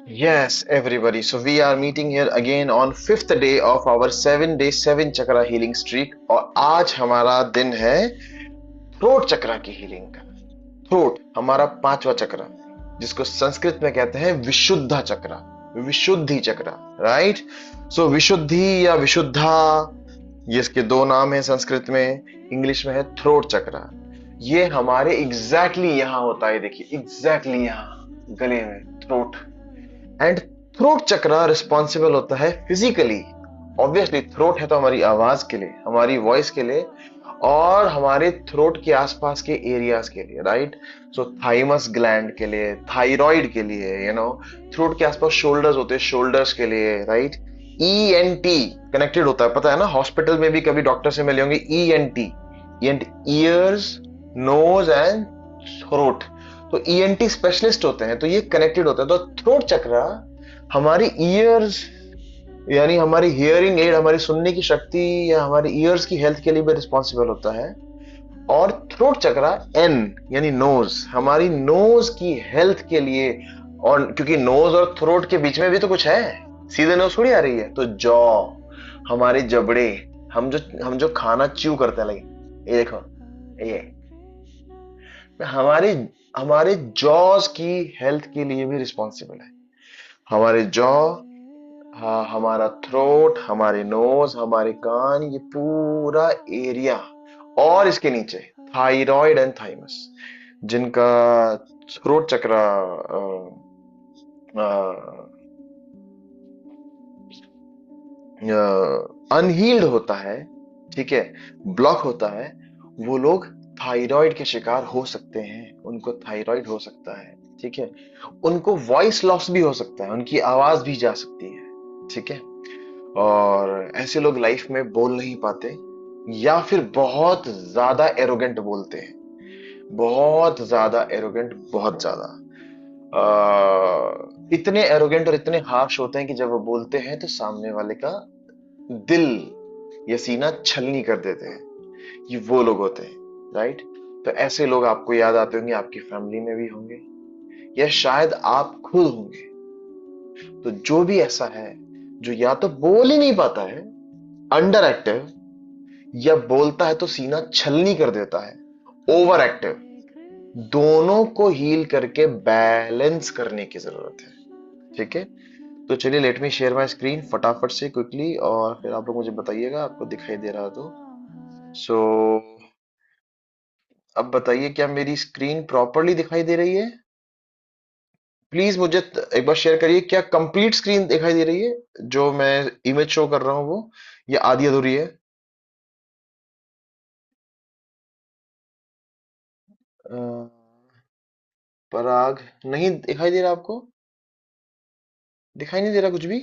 Yes, everybody. So we are meeting here again on fifth day of our 7 day 7 chakra healing streak और आज हमारा दिन है throat चक्रा की हीलिंग का। थ्रोट हमारा पांचवा चक्रा जिसको संस्कृत में कहते हैं विशुद्धा चक्रा, विशुद्धि चक्रा, राइट। सो विशुद्धि या विशुद्धा, ये इसके दो नाम है संस्कृत में। इंग्लिश में है थ्रोट चक्रा। ये हमारे एग्जैक्टली यहां होता है, देखिए एग्जैक्टली यहां गले में, थ्रोट। एंड थ्रोट चक्र रिस्पॉन्सिबल होता है फिजिकली, ऑब्वियसली थ्रोट है तो हमारी आवाज के लिए, हमारी वॉइस के लिए और हमारे थ्रोट के आसपास के एरियाज के लिए, राइट। सो थाइमस ग्लैंड के लिए, थायराइड के लिए, थ्रोट के आसपास शोल्डर्स होते हैं, शोल्डर्स के लिए, राइट। ईएनटी कनेक्टेड होता है, पता है ना, हॉस्पिटल में भी कभी डॉक्टर से मिले होंगे। ENT, ears, nose and throat, तो ईएनटी स्पेशलिस्ट होते हैं, तो ये कनेक्टेड होता है। तो थ्रोट चक्र हमारी ईयर्स यानी हमारी हियरिंग एड, हमारी सुनने की शक्ति या हमारी ईयर्स की हेल्थ के लिए भी रिस्पॉन्सिबल होता है। और थ्रोट चक्र एन यानी नोज, हमारी नोज की हेल्थ के लिए। और क्योंकि नोज और थ्रोट के बीच में भी तो कुछ है, सीधे नोज थोड़ी आ रही है, तो जॉ, हमारे जबड़े, हम जो खाना च्यू करते हैं, लगे ये देखो, ये हमारे हमारे जॉज की हेल्थ के लिए भी रिस्पॉन्सिबल है। हमारे जॉ, हाँ, हमारा थ्रोट, हमारे नोज, हमारे कान, ये पूरा एरिया। और इसके नीचे थायराइड एंड थाइमस, जिनका थ्रोट चक्र अनहील्ड होता है, ठीक है, ब्लॉक होता है, वो लोग थायराइड के शिकार हो सकते हैं, उनको थायराइड हो सकता है, ठीक है। उनको वॉइस लॉस भी हो सकता है, उनकी आवाज भी जा सकती है, ठीक है। और ऐसे लोग लाइफ में बोल नहीं पाते या फिर बहुत ज्यादा एरोगेंट बोलते हैं, बहुत ज्यादा एरोगेंट, बहुत ज्यादा इतने एरोगेंट और इतने हार्श होते हैं कि जब वो बोलते हैं तो सामने वाले का दिल या सीना छलनी कर देते हैं। ये वो लोग होते हैं, राइट। तो ऐसे लोग आपको याद आते होंगे, आपकी फैमिली में भी होंगे या शायद आप खुद होंगे। तो जो भी ऐसा है, जो या तो बोल ही नहीं पाता है, अंडर एक्टिव, या बोलता है तो सीना छलनी कर देता है, ओवर एक्टिव, दोनों को हील करके बैलेंस करने की जरूरत है, ठीक है। तो चलिए, let me share my screen फटाफट से क्विकली, और फिर आप लोग मुझे बताइएगा आपको दिखाई दे रहा तो। सो अब बताइए, क्या मेरी स्क्रीन प्रॉपरली दिखाई दे रही है? प्लीज मुझे एक बार शेयर करिए, क्या कंप्लीट स्क्रीन दिखाई दे रही है, जो मैं इमेज शो कर रहा हूं वो, या आधी अधूरी है? अ, पराग, नहीं दिखाई दे रहा आपको? दिखाई नहीं दे रहा कुछ भी?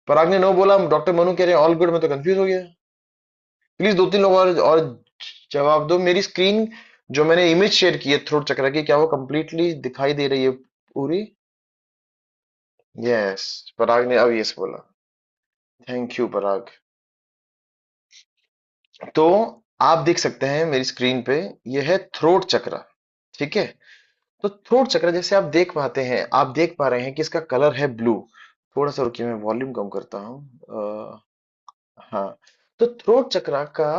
पराग ने नो बोला, डॉक्टर मनु कह रहे हैं ऑल गुड, मैं तो कंफ्यूज हो गया। प्लीज दो तीन लोग और जवाब दो। मेरी स्क्रीन जो मैंने इमेज शेयर की है थ्रोट चक्र की, क्या वो कंप्लीटली दिखाई दे रही है पूरी? यस, पराग ने अब यस बोला। थैंक यू पराग। तो आप देख सकते हैं मेरी स्क्रीन पे, ये है थ्रोट चक्र, ठीक है। तो थ्रोट चक्र जैसे आप देख पाते हैं, आप देख पा रहे हैं कि इसका कलर है ब्लू। थोड़ा सा रुकिए, मैं वॉल्यूम कम करता हूँ। हाँ, तो थ्रोट चक्र का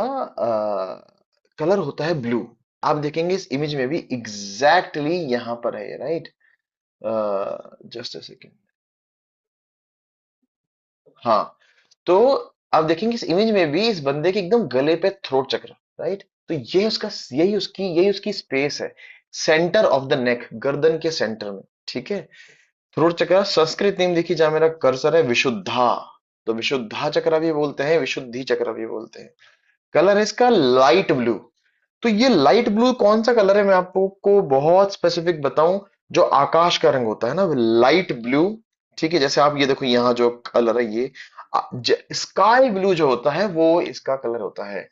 कलर होता है ब्लू। आप देखेंगे इस इमेज में भी एग्जैक्टली यहां पर है, राइट। Just a second. हाँ, तो आप देखेंगे इस इमेज में भी इस बंदे के एकदम गले पे थ्रोट चक्र, राइट। तो यही उसकी स्पेस है, सेंटर ऑफ द नेक, गर्दन के सेंटर में, ठीक है। थ्रोट चक्र संस्कृत नेम देखिए, जहां मेरा कर्सर है, विशुद्धा। तो विशुद्धा चक्र भी बोलते हैं, विशुद्धि चक्र भी बोलते हैं। कलर है इसका लाइट ब्लू। तो ये लाइट ब्लू कौन सा कलर है, मैं आपको बहुत स्पेसिफिक बताऊं। जो आकाश का रंग होता है ना, लाइट ब्लू, ठीक है। जैसे आप ये देखो, यहाँ जो कलर है ये स्काई ब्लू जो होता है वो इसका कलर होता है।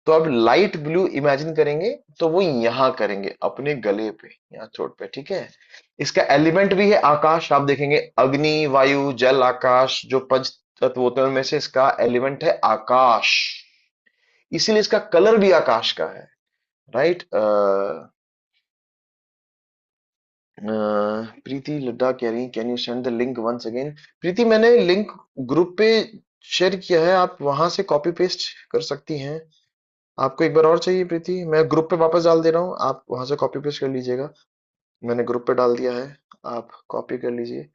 तो अब लाइट ब्लू इमेजिन करेंगे तो वो यहां करेंगे अपने गले पे, यहाँ थ्रोट पे, ठीक है। इसका एलिमेंट भी है आकाश। आप देखेंगे अग्नि, वायु, जल, आकाश, जो पंच तत्व होते हैं उनमें से इसका एलिमेंट है आकाश, इसीलिए इसका कलर भी आकाश का है, राइट। प्रीति लड्डा कह रही, can you send the link once again? Preeti, मैंने लिंक ग्रुप पे शेयर किया है, आप वहां से कॉपी पेस्ट कर सकती हैं। आपको एक बार और चाहिए प्रीति? मैं ग्रुप पे वापस डाल दे रहा हूँ, आप वहां से कॉपी पेस्ट कर लीजिएगा। मैंने ग्रुप पे डाल दिया है, आप कॉपी कर लीजिए।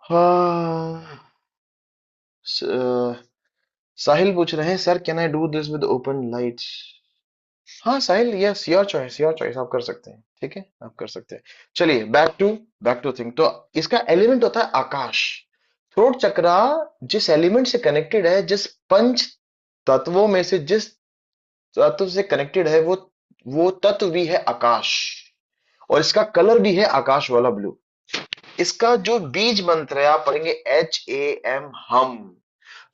हाँ। साहिल पूछ रहे हैं, sir can I do this with open lights? हाँ साहिल, यस, योर चॉइस, आप कर सकते हैं, ठीक है, आप कर सकते हैं। चलिए, बैक टू थिंग। तो इसका एलिमेंट होता है आकाश। थ्रोट चक्रा जिस एलिमेंट से कनेक्टेड है, जिस पंच तत्वों में से जिस तत्व से कनेक्टेड है, वो तत्व भी है आकाश। और इसका कलर भी है आकाश वाला ब्लू। इसका जो बीज मंत्र है, आप पढ़ेंगे HAM, हम।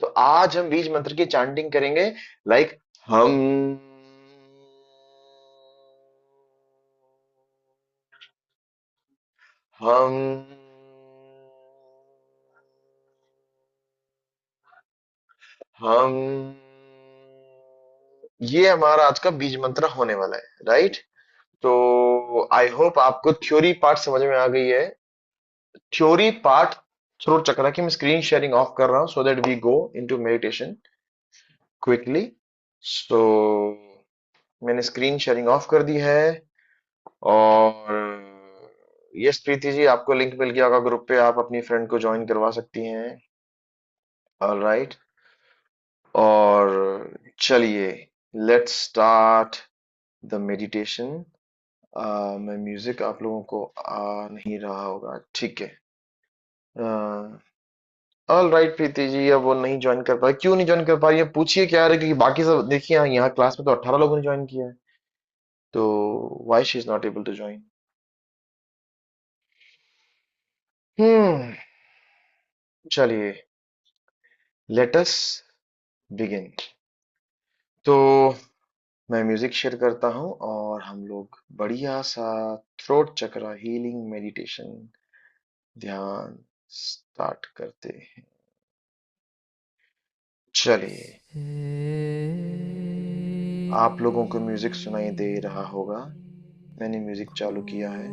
तो आज हम बीज मंत्र की चांटिंग करेंगे, लाइक हम, हम, हम। ये हमारा आज का बीज मंत्र होने वाला है, राइट? तो आई होप आपको थ्योरी पार्ट समझ में आ गई है। थ्योरी पार्ट थ्रोट चक्र की मैं स्क्रीन शेयरिंग ऑफ कर रहा हूं, so that we go into meditation quickly. So मैंने स्क्रीन शेयरिंग ऑफ कर दी है। और यस प्रीति जी, आपको लिंक मिल गया होगा ग्रुप पे, आप अपनी फ्रेंड को ज्वाइन करवा सकती हैं। ऑलराइट। और चलिए, लेट्स स्टार्ट द मेडिटेशन। मैं म्यूजिक आप लोगों को आ नहीं रहा होगा, ठीक है। ऑल राइट प्रीति जी, अब वो नहीं ज्वाइन कर पाए, क्यों नहीं ज्वाइन कर पा रही है? पूछिए क्या है, क्योंकि बाकी सब देखिए, यहाँ क्लास में तो 18 लोगों ने ज्वाइन किया है, तो why she is not able to join? Hmm. चलिए, लेट अस बिगिन। तो मैं म्यूजिक शेयर करता हूँ और हम लोग बढ़िया सा थ्रोट चक्रा हीलिंग मेडिटेशन ध्यान स्टार्ट करते हैं। चलिए, आप लोगों को म्यूजिक सुनाई दे रहा होगा, मैंने म्यूजिक चालू किया है।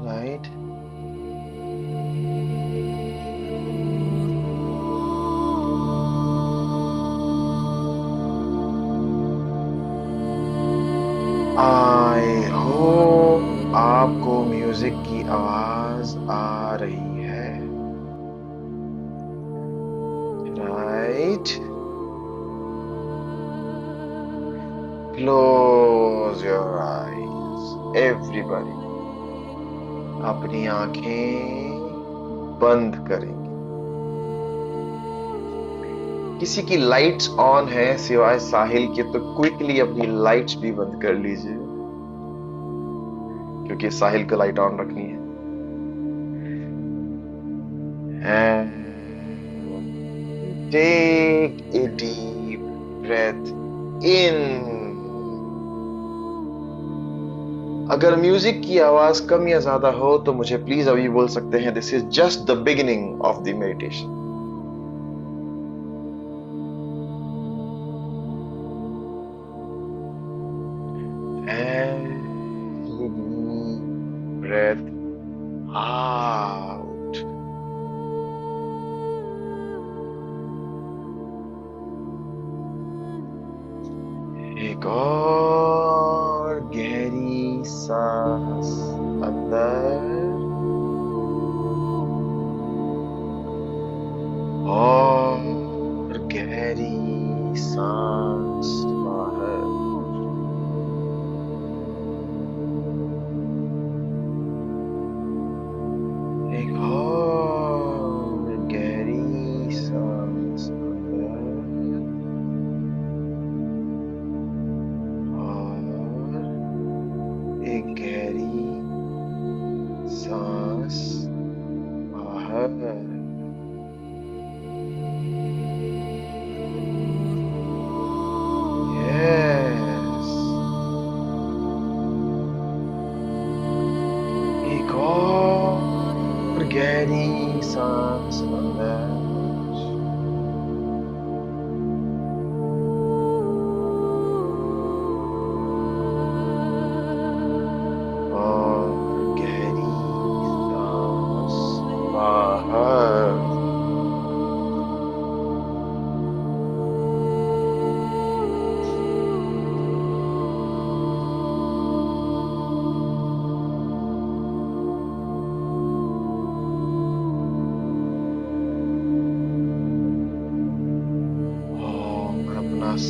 राइट। आई होप आपको म्यूजिक की आवाज आ रही है, right? Close your eyes everybody, अपनी आंखें बंद करेंगे। किसी की लाइट्स ऑन है सिवाय साहिल के, तो क्विकली अपनी लाइट्स भी बंद कर लीजिए, क्योंकि साहिल को लाइट ऑन रखनी है। And take a deep breath in. अगर म्यूजिक की आवाज कम या ज्यादा हो तो मुझे प्लीज अभी बोल सकते हैं, this is just the beginning of the meditation. Breath out. एक और गहरी सांस अंदर और गहरी सांस बाहर। एक और गहरी सांस अंदर और एक गहरी सांस बाहर।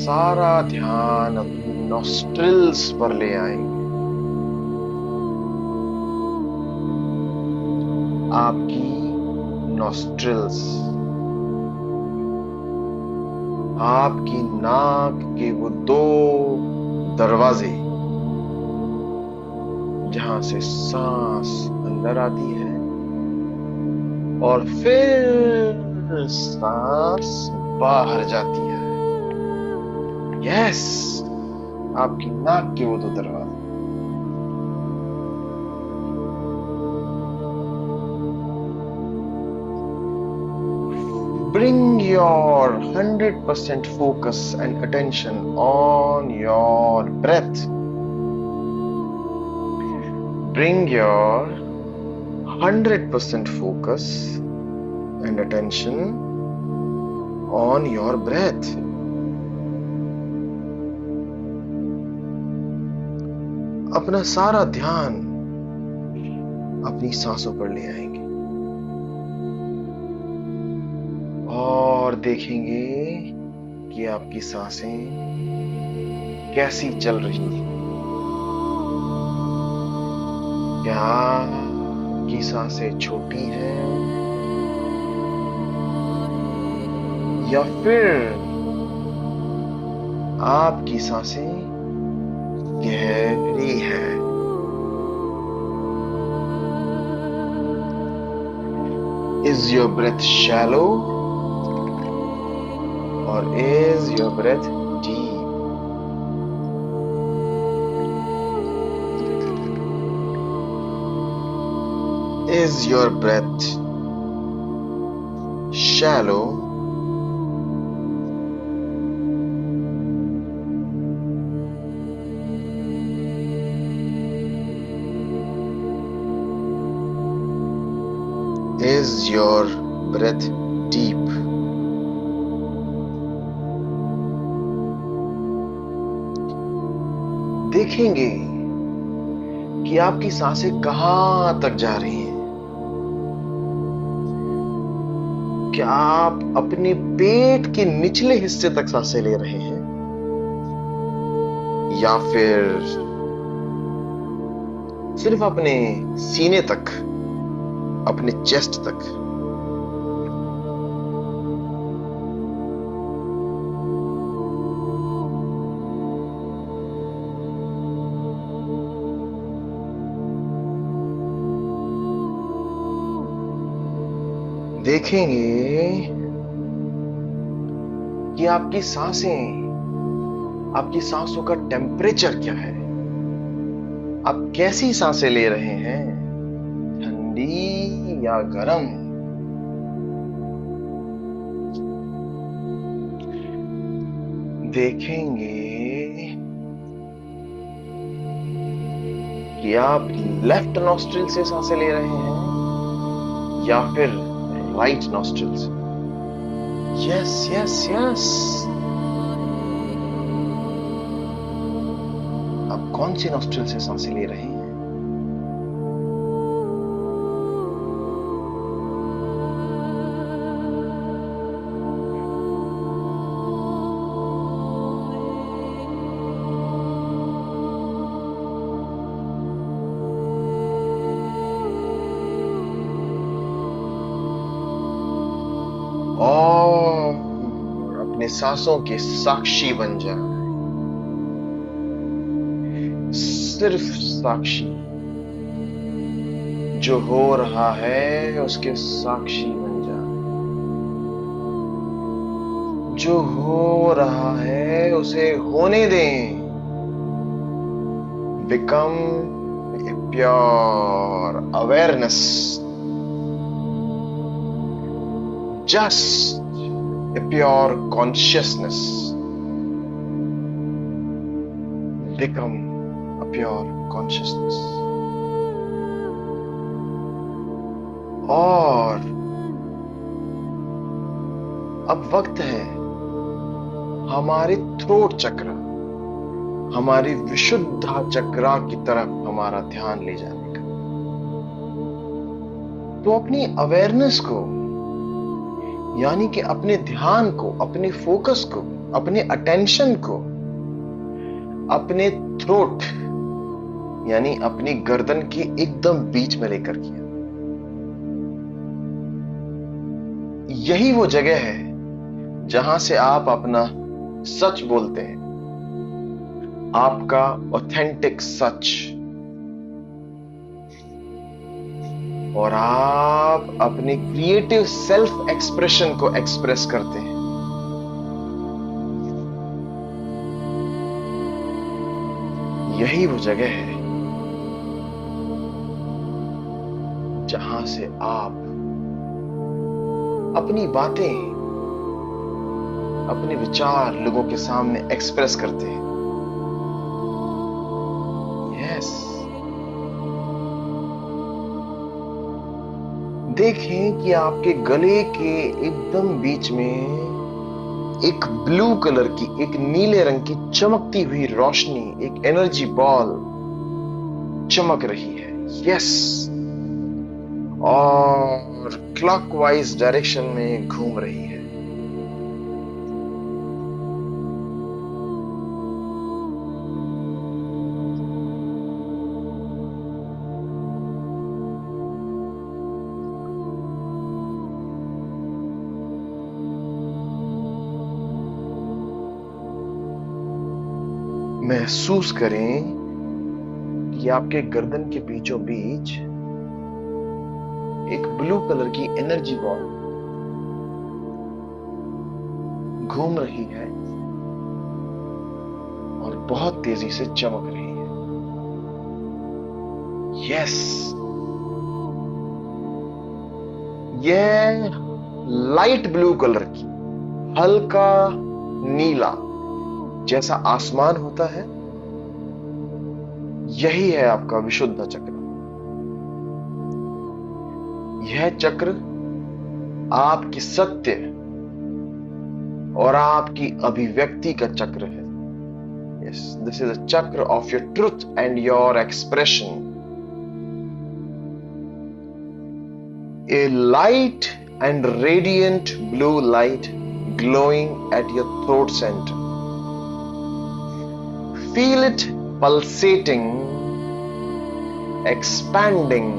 सारा ध्यान अपनी नॉस्ट्रिल्स पर ले आएंगे। आपकी नॉस्ट्रिल्स, आपकी नाक के वो दो दरवाजे जहां से सांस अंदर आती है और फिर सांस बाहर जाती है। यस, आपकी नाक के वो दो दरवाजे। Bring your 100% focus and attention on your breath. Bring your 100% focus and attention on your breath. अपना सारा ध्यान अपनी सांसों पर ले आएंगे और देखेंगे कि आपकी सांसें कैसी चल रही हैं। क्या आपकी सांसें छोटी हैं या फिर आपकी सांसें गहरी हैं? Is your breath shallow or is your breath deep? Is your breath shallow is your breath deep? देखेंगे कि आपकी सांसें कहां तक जा रही हैं। क्या आप अपने पेट के निचले हिस्से तक सांसें ले रहे हैं या फिर सिर्फ अपने सीने तक, अपने चेस्ट तक? देखेंगे कि आपकी सांसें, आपकी सांसों का टेम्परेचर क्या है। आप कैसी सांसें ले रहे हैं, ठंडी या गर्म? देखेंगे कि आप लेफ्ट नॉस्ट्रिल से सांसें ले रहे हैं या फिर right nostrils. Yes yes yes, आप कौन सी नॉस्ट्रिल से सांसें ले रहे हैं? और अपने सांसों के साक्षी बन जाए, सिर्फ साक्षी। जो हो रहा है उसके साक्षी बन जाए, जो हो रहा है उसे होने दें। Become a pure awareness, just a pure consciousness. Become a pure consciousness. और अब वक्त है हमारे थ्रोट चक्र, हमारी विशुद्धा चक्रा की तरफ हमारा ध्यान ले जाने का। तो अपनी अवेयरनेस को, यानी कि अपने ध्यान को, अपने फोकस को अपने अटेंशन को अपने थ्रोट यानी अपनी गर्दन के एकदम बीच में लेकर किया। यही वो जगह है जहां से आप अपना सच बोलते हैं, आपका ऑथेंटिक सच, और आप अपने क्रिएटिव सेल्फ एक्सप्रेशन को एक्सप्रेस करते हैं। यही वो जगह है जहां से आप अपनी बातें, अपने विचार लोगों के सामने एक्सप्रेस करते हैं। यस, देखें कि आपके गले के एकदम बीच में एक ब्लू कलर की, एक नीले रंग की चमकती हुई रोशनी, एक एनर्जी बॉल चमक रही है। यस, और क्लॉकवाइज डायरेक्शन में घूम रही है। महसूस करें कि आपके गर्दन के बीचों बीच एक ब्लू कलर की एनर्जी बॉल घूम रही है और बहुत तेजी से चमक रही है। यस, यह लाइट ब्लू कलर की, हल्का नीला जैसा आसमान होता है, यही है आपका विशुद्ध चक्र। यह चक्र आपकी सत्य और आपकी अभिव्यक्ति का चक्र है। यस, दिस इज अ चक्र of your truth and your expression. A light and radiant blue light glowing at your throat center. Feel it pulsating, expanding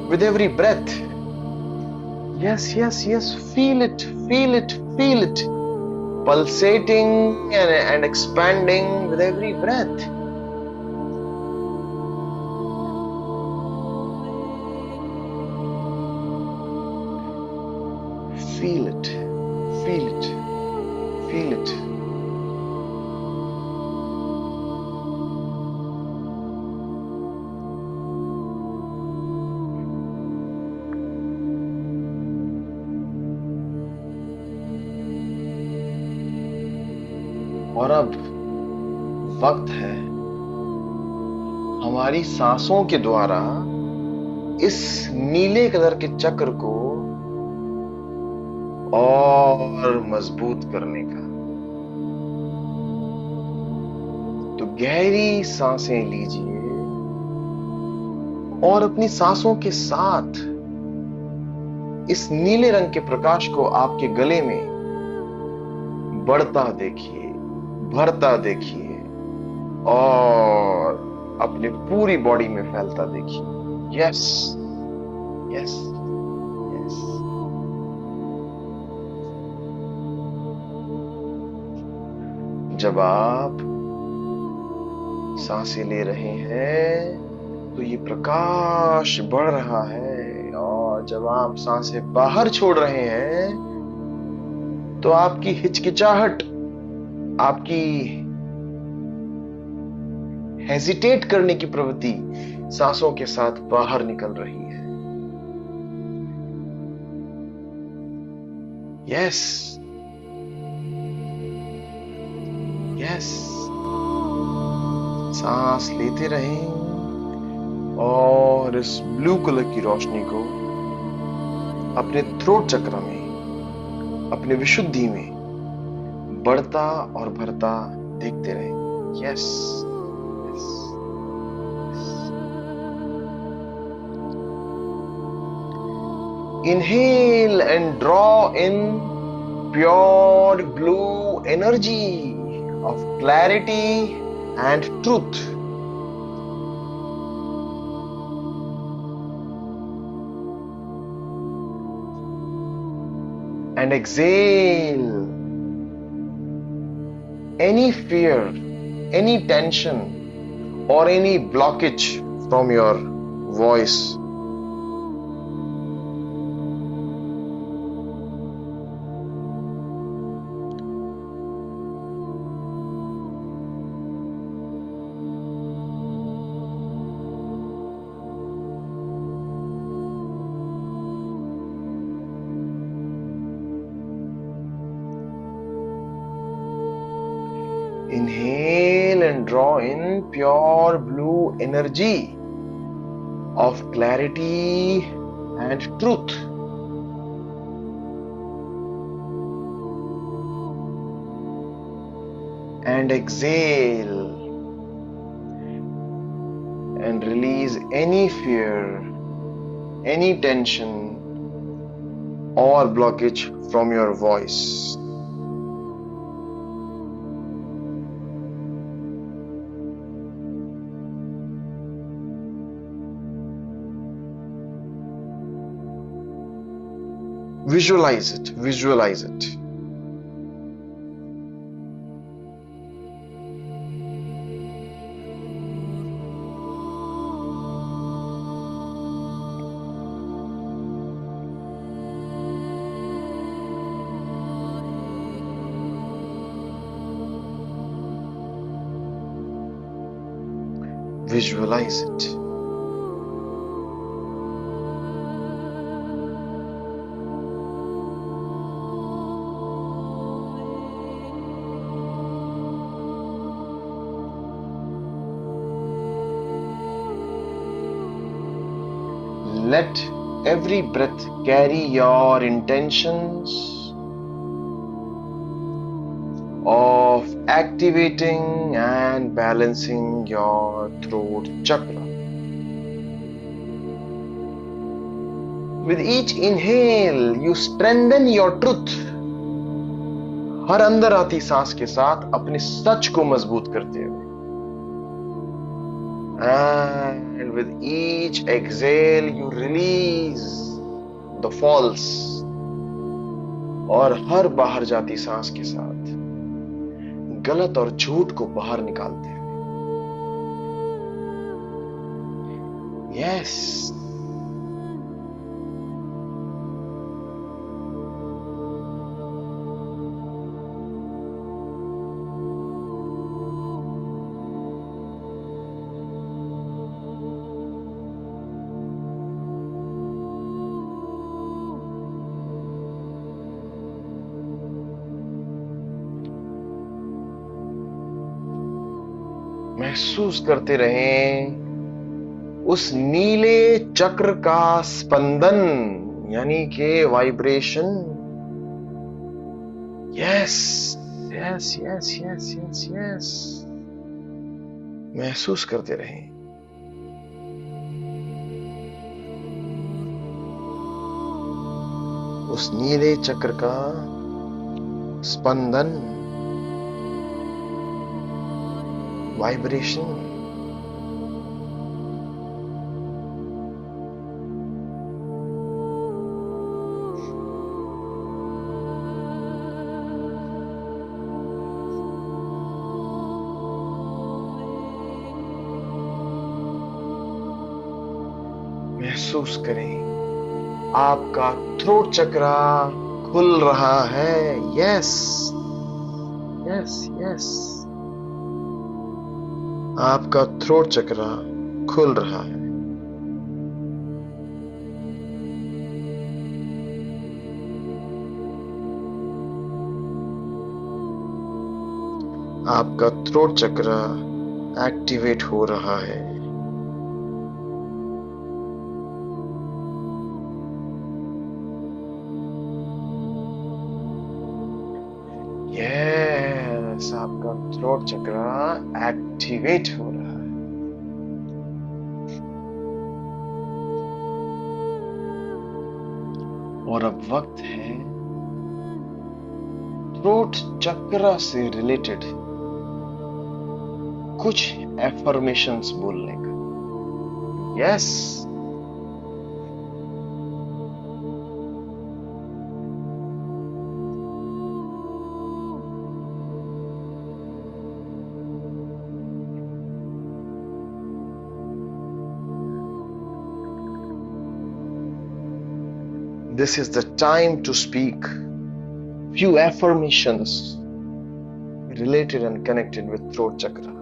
with every breath. Yes, yes, yes. Feel it, feel it, feel it. Pulsating and expanding with every breath. Feel it, feel it, feel it. और अब वक्त है हमारी सांसों के द्वारा इस नीले कलर के चक्र को और मजबूत करने का। तो गहरी सांसें लीजिए और अपनी सांसों के साथ इस नीले रंग के प्रकाश को आपके गले में बढ़ता देखिए, भरता देखिए और अपनी पूरी बॉडी में फैलता देखिए। Yes, yes, yes. जब आप सांसें ले रहे हैं तो ये प्रकाश बढ़ रहा है, और जब आप सांसें बाहर छोड़ रहे हैं तो आपकी हिचकिचाहट, आपकी हेजिटेट करने की प्रवृत्ति सांसों के साथ बाहर निकल रही है। Yes, yes. सांस लेते रहें और इस ब्लू कलर की रोशनी को अपने थ्रोट चक्र में, अपने विशुद्धि में बढ़ता और भरता देखते रहें। Yes, yes. Inhale and draw in pure blue energy of clarity and truth. And exhale any fear, any tension, or any blockage from your voice. Inhale and draw in pure blue energy of clarity and truth. And exhale and release any fear, any tension or blockage from your voice. Visualize it, visualize it. Visualize it. Let every breath carry your intentions of activating and balancing your throat chakra. With each inhale, you strengthen your truth. हर अंदर आती सांस के साथ अपने सच को मजबूत करते हुए. And with each exhale, you release the false. और हर बाहर जाती सांस के साथ गलत और झूठ को बाहर निकालते हैं. Yes. महसूस करते रहें उस नीले चक्र का स्पंदन, यानी के vibration. Yes yes yes yes yes yes. महसूस करते रहें. उस नीले चक्र का स्पंदन, वाइब्रेशन. महसूस करें आपका थ्रोट चक्रा खुल रहा है. Yes yes yes. आपका थ्रोट चक्रा खुल रहा है. आपका थ्रोट चक्रा एक्टिवेट हो रहा है. यस, आपका थ्रोट चक्रा एक्टिवेट हो रहा है. और अब वक्त है थ्रोट चक्र से रिलेटेड कुछ एफर्मेशंस बोलने का। Yes, this is the time to speak few affirmations related and connected with throat chakra.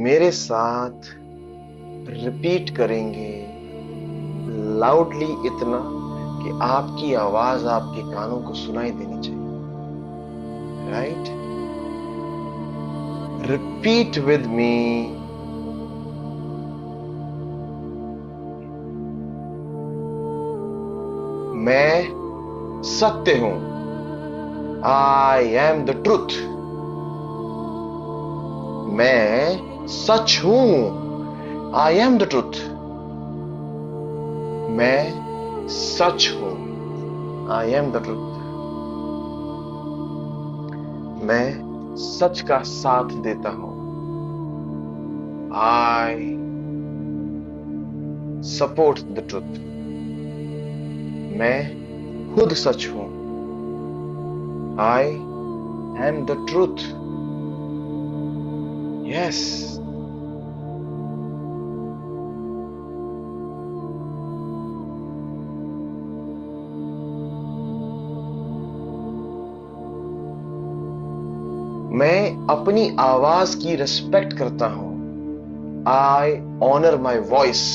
मेरे साथ रिपीट करेंगे लाउडली, इतना कि आपकी आवाज आपके कानों को सुनाई देनी चाहिए। राइट? Repeat with me. मैं सत्य हूं। I am the truth. मैं सच हूं। I am the truth. मैं सच हूं। I am the truth. मैं सच का साथ देता हूं। I support the truth. मैं खुद सच हूं। I am the truth. Yes, मैं अपनी आवाज की रिस्पेक्ट करता हूं। I honour my voice.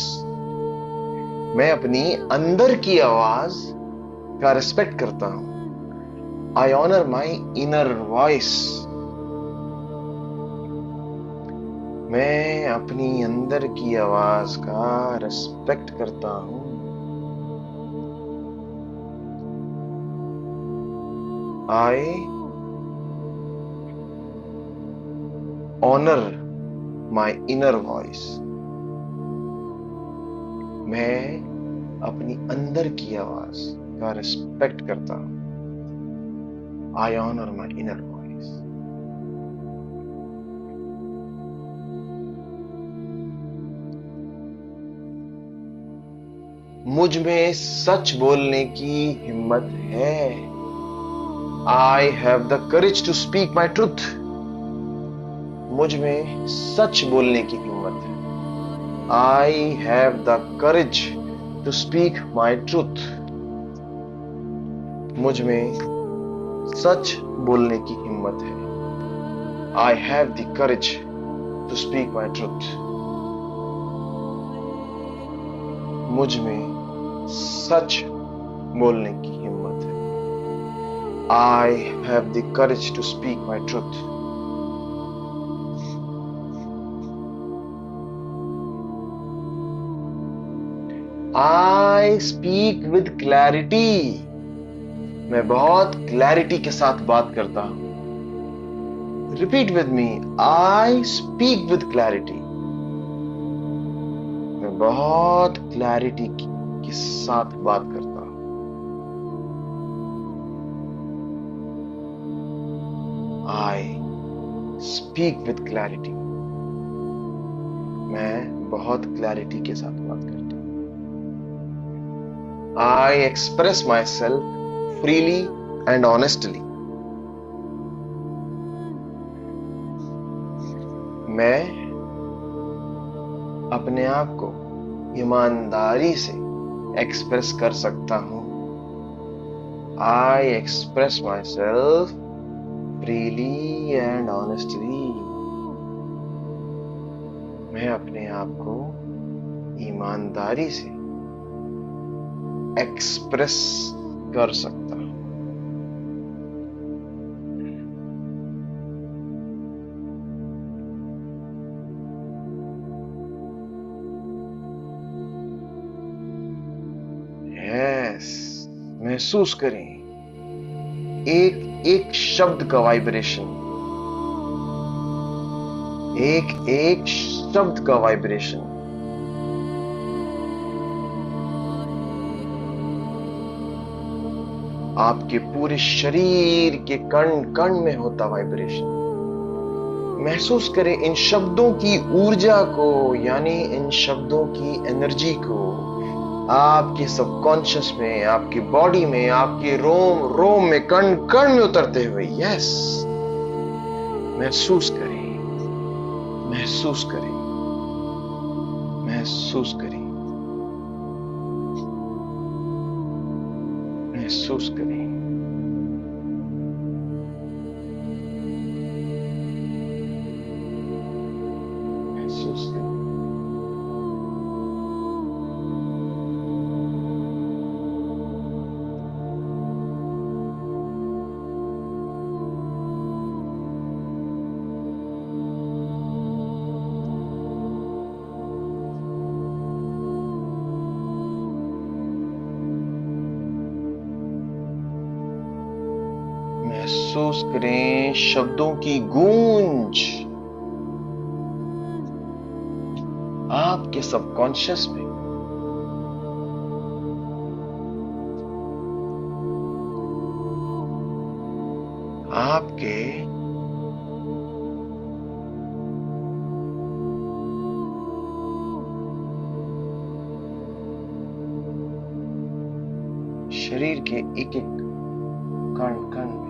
मैं अपनी अंदर की आवाज का रिस्पेक्ट करता हूं। I honour my inner voice. मैं अपनी अंदर की आवाज का रिस्पेक्ट करता हूं। I honour my inner voice. मैं अपनी अंदर की आवाज का रिस्पेक्ट करता हूं। I honour my inner voice. मुझ में सच बोलने की हिम्मत है। I have the courage to speak my truth. मुझ में सच बोलने की हिम्मत है। I have the courage to speak my truth. मुझ में सच बोलने की हिम्मत है। I have the courage to speak my truth. मुझ में सच बोलने की हिम्मत है। I have the courage to speak my truth. I speak with clarity. मैं बहुत क्लैरिटी के साथ बात करता हूं। Repeat with me. I speak with clarity. मैं बहुत क्लैरिटी के साथ बात करता हूं। I speak with clarity. मैं बहुत क्लैरिटी के साथ बात करता हूं। I express myself freely and honestly. मैं अपने आप को ईमानदारी से एक्सप्रेस कर सकता हूं। I express myself freely and honestly. मैं अपने आप को ईमानदारी से एक्सप्रेस कर सकता हूं। यस, महसूस करें एक एक शब्द का वाइब्रेशन। एक एक शब्द का वाइब्रेशन। आपके पूरे शरीर के कण कण में होता वाइब्रेशन। महसूस करें इन शब्दों की ऊर्जा को, यानी इन शब्दों की एनर्जी को आपके सबकॉन्शियस में, आपकी बॉडी में, आपके रोम रोम में, कण कण में उतरते हुए। यस, महसूस करें, महसूस करें, महसूस करें, महसूस करें। महसूस करें। महसूस करें शब्दों की गूंज आपके सबकॉन्शियस में। आपके शरीर के एक एक कण कण में।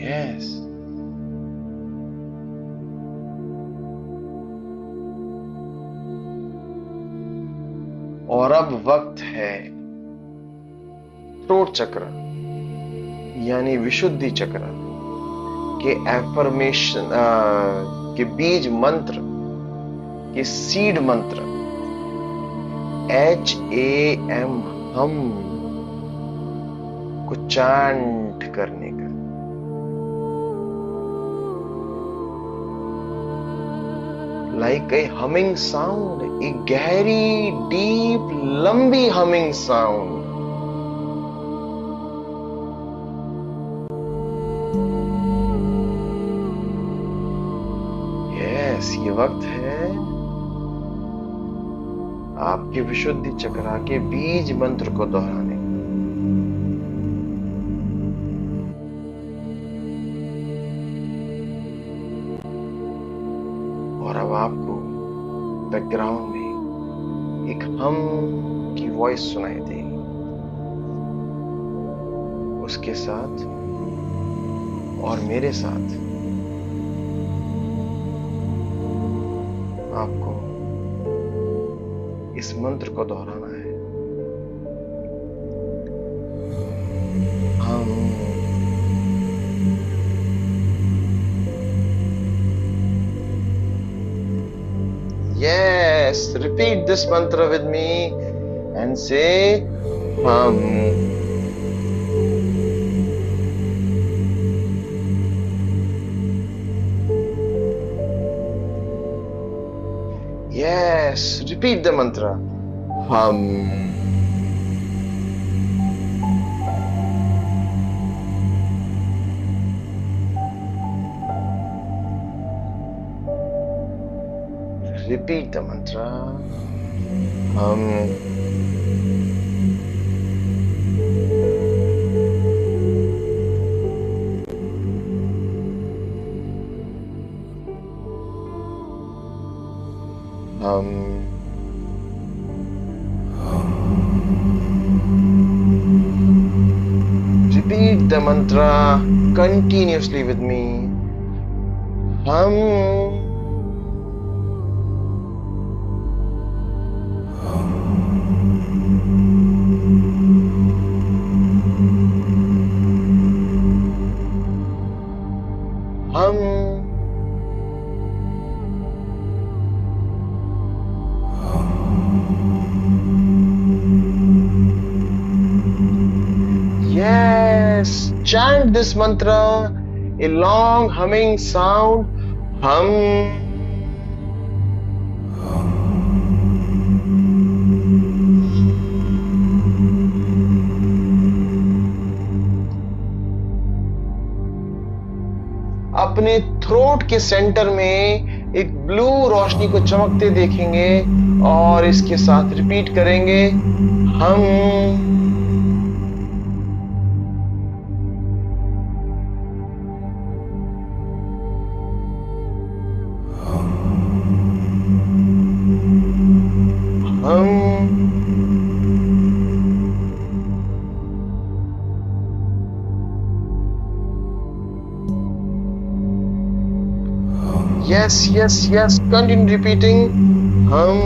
यस, और अब वक्त है थ्रोट चक्र यानी विशुद्धि चक्र के एफर्मेशन के बीज मंत्र के सीड मंत्र HAM हम को चांट करने का। लाइक ए हमिंग साउंड, एक गहरी डीप लंबी हमिंग साउंड। यस, ये वक्त है आपके विशुद्धि चक्र के बीज मंत्र को दोहराने। और अब आपको बैकग्राउंड में एक हम की वॉइस सुनाई देगी। उसके साथ और मेरे साथ आपको इस मंत्र को दोहराना है। हम Yes, repeat this mantra with me and say hum. Yes, repeat the mantra. Hum. Repeat the mantra. Hum. Repeat the mantra continuously with me. Hum. Yes, chant this mantra, a long humming sound. Hum. अपने throat के centre में एक blue रोशनी को चमकते देखेंगे और इसके साथ रिपीट करेंगे हम। Yes, yes, yes. Continue repeating. Hum.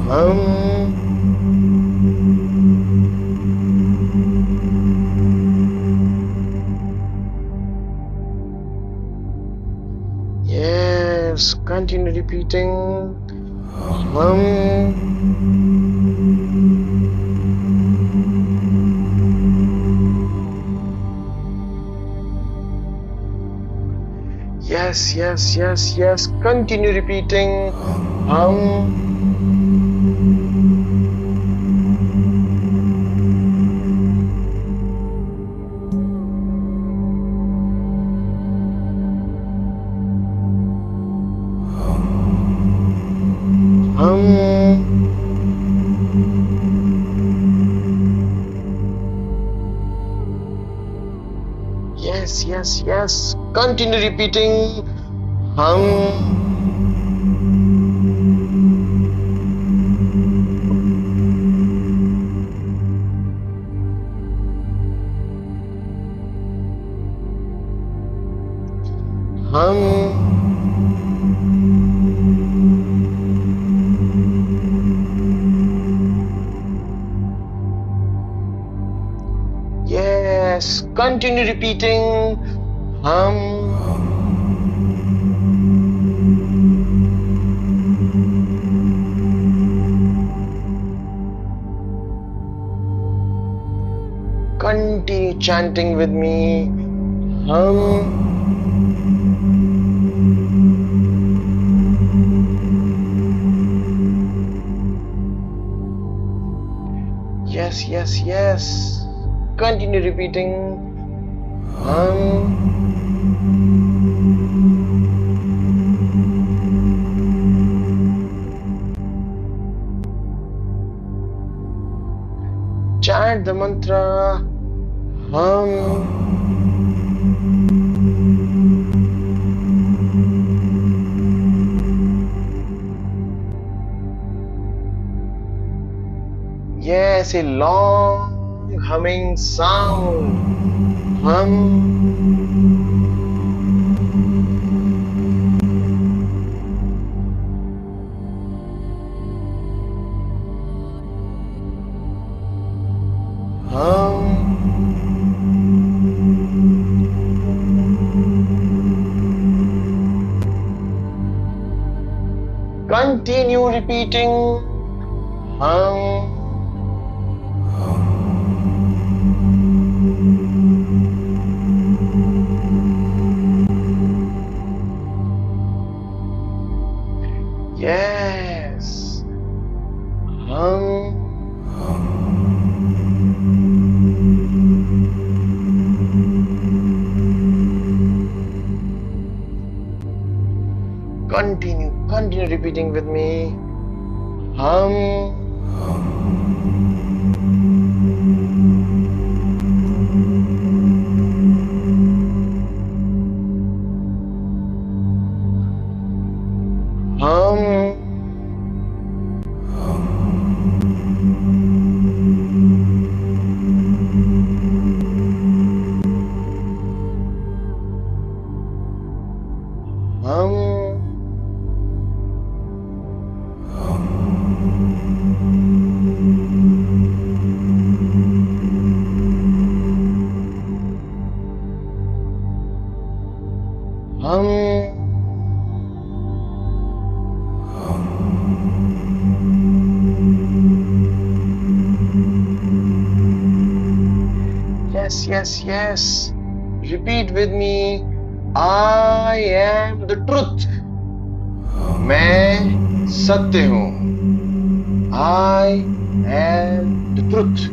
Hum. Yes, continue repeating. Hum. Yes, yes, yes, yes. Continue repeating. Hum. Yes, yes, yes. Continue repeating. Hum. Hum. Yes, continue repeating. Hum. Continue chanting with me. Hum. Yes, yes, yes. Continue repeating. Hum. Chant the mantra. Hum. Yes, a long humming sound. Hum. Continue repeating. Hum. Yes. Hum. Continue repeating with me. Hum. Hum. Hum. Hum. Yes, yes, yes. Repeat with me. I am the truth. मैं सत्य हूँ. I am the truth.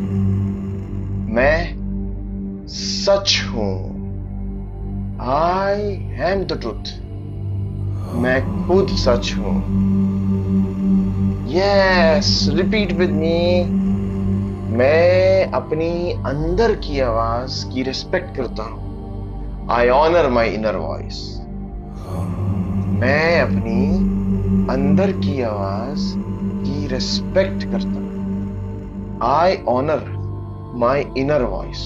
मैं सच हूं. I am the truth. मैं खुद सच हूं. Yes, repeat with me. मैं अपनी अंदर की आवाज की रिस्पेक्ट करता हूं. I honor my inner voice. मैं अपनी अंदर की आवाज की रिस्पेक्ट करता हूं. I honor my inner voice.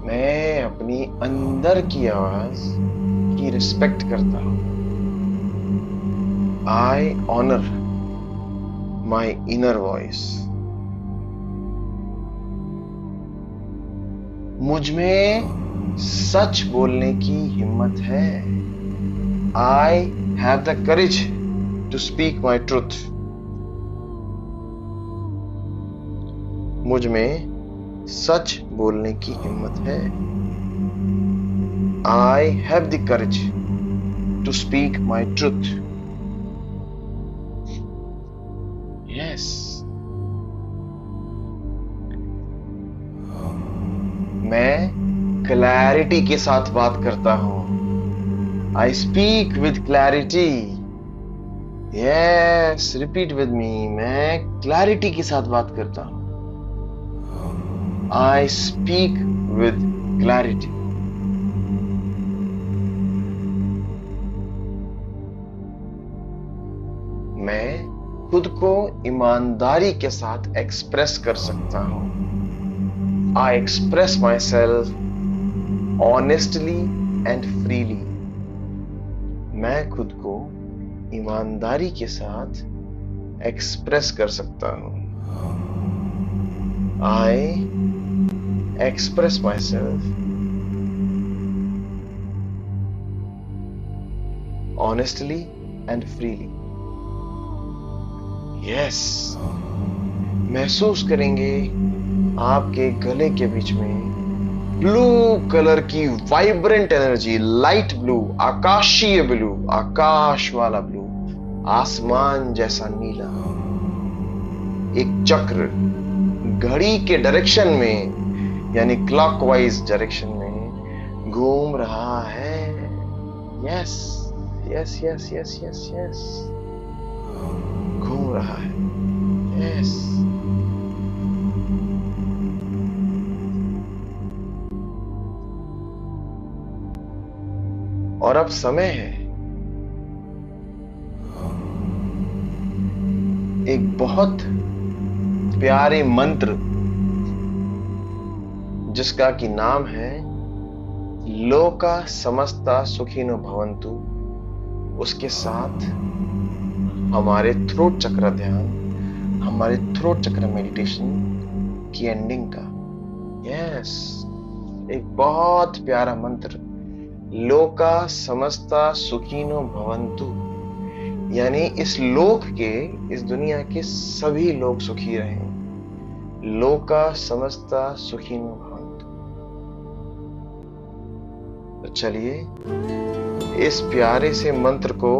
मैं अपनी अंदर की आवाज की रिस्पेक्ट करता हूं. I honor my inner voice. मुझ में सच बोलने की हिम्मत है. I have the courage to speak my truth. मुझ में सच बोलने की हिम्मत है. I have the courage to speak my truth. Yes. मैं क्लैरिटी के साथ बात करता हूं. I speak with clarity. Yes, repeat with me. मैं क्लैरिटी के साथ बात करता हूं. I speak with clarity. मैं खुद को ईमानदारी के साथ एक्सप्रेस कर सकता हूं. I express myself honestly and freely. मैं खुद को ईमानदारी के साथ एक्सप्रेस कर सकता हूं. I express myself honestly and freely. Yes. महसूस करेंगे आपके गले के बीच में ब्लू कलर की वाइब्रेंट एनर्जी. लाइट ब्लू, आकाशीय ब्लू, आकाश वाला ब्लू, आसमान जैसा नीला. एक चक्र घड़ी के डायरेक्शन में यानी क्लॉकवाइज डायरेक्शन में घूम रहा है. Yes yes yes yes yes yes, घूम रहा है. यस. और अब समय है एक बहुत प्यारे मंत्र जिसका कि नाम है लोका समस्ता सुखिनो भवन्तु. उसके साथ हमारे थ्रोट चक्र ध्यान, हमारे थ्रोट चक्र मेडिटेशन की एंडिंग का. यस, एक बहुत प्यारा मंत्र. लोका समस्ता सुखिनो भवन्तु यानी इस लोक के, इस दुनिया के सभी लोग सुखी रहें. लोका समस्ता सुखिनो भवन्तु. तो चलिए इस प्यारे से मंत्र को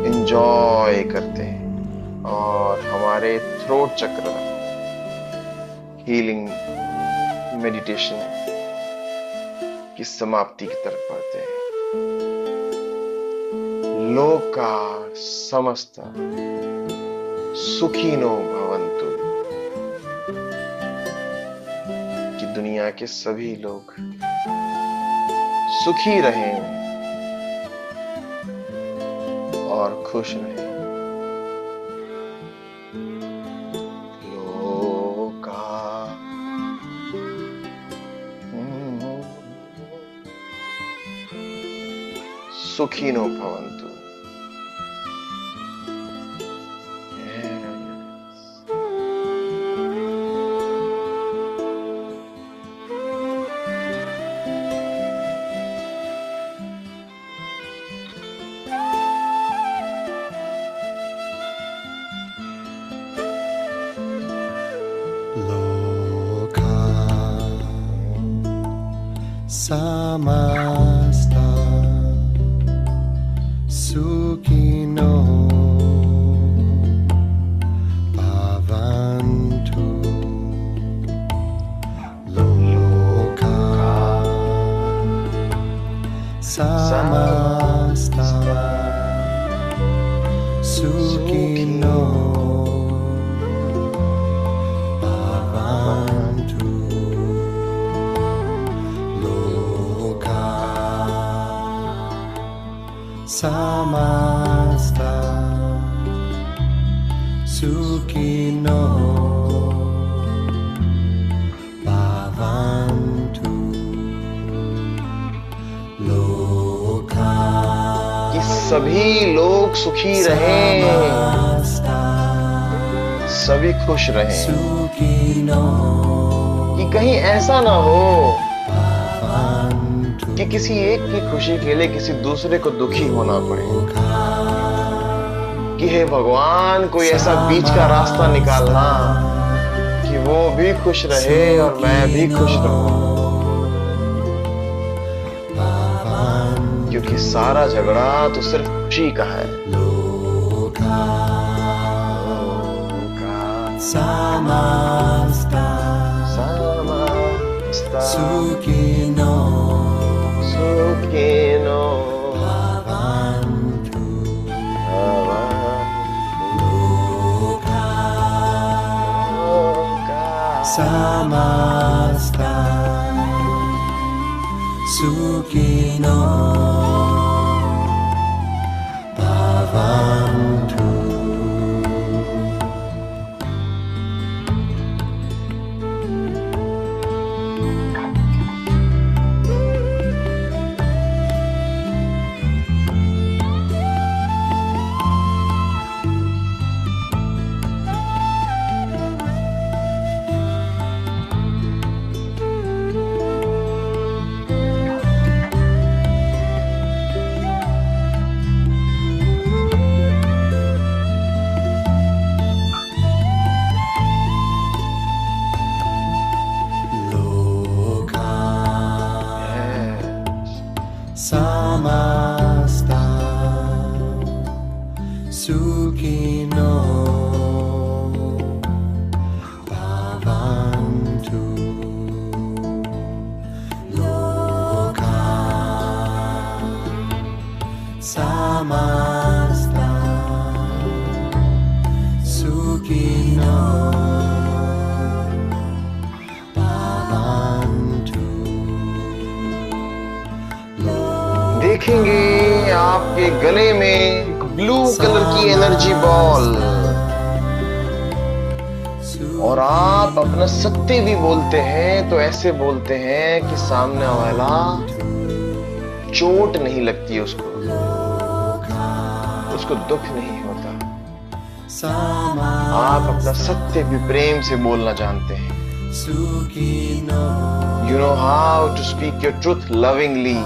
एंजॉय करते हैं और हमारे थ्रोट चक्र हीलिंग मेडिटेशन की समाप्ति की तरफ बढ़ते हैं. लोका समस्ता सुखिनो भवन्तु कि दुनिया के सभी लोग सुखी रहें और खुश रहें. सुखिनो भवन्तु. लोका समस्ता सुखिनो samasta sukhino bhavantu loka samasta sukhino bhavantu loka कि सभी लोग सुखी रहें, सभी खुश रहें, कि कहीं ऐसा ना हो कि किसी एक की खुशी के लिए किसी दूसरे को दुखी होना पड़े। कि हे भगवान, कोई ऐसा बीच का रास्ता निकालना कि वो भी खुश रहे और मैं भी खुश रहूं, क्योंकि सारा झगड़ा तो सिर्फ खुशी का है। samasta sukhino sukhino bhavantu loka samasta sukhino bhavantu samasta sukhino bhavantu loka samasta sukhino bhavantu देखेंगे आपके गले में एक ब्लू कलर की एनर्जी बॉल, और आप अपना सत्य भी बोलते हैं तो ऐसे बोलते हैं कि सामने वाला चोट नहीं लगती, उसको दुख नहीं होता। आप अपना सत्य भी प्रेम से बोलना जानते हैं। You know how to speak your truth lovingly.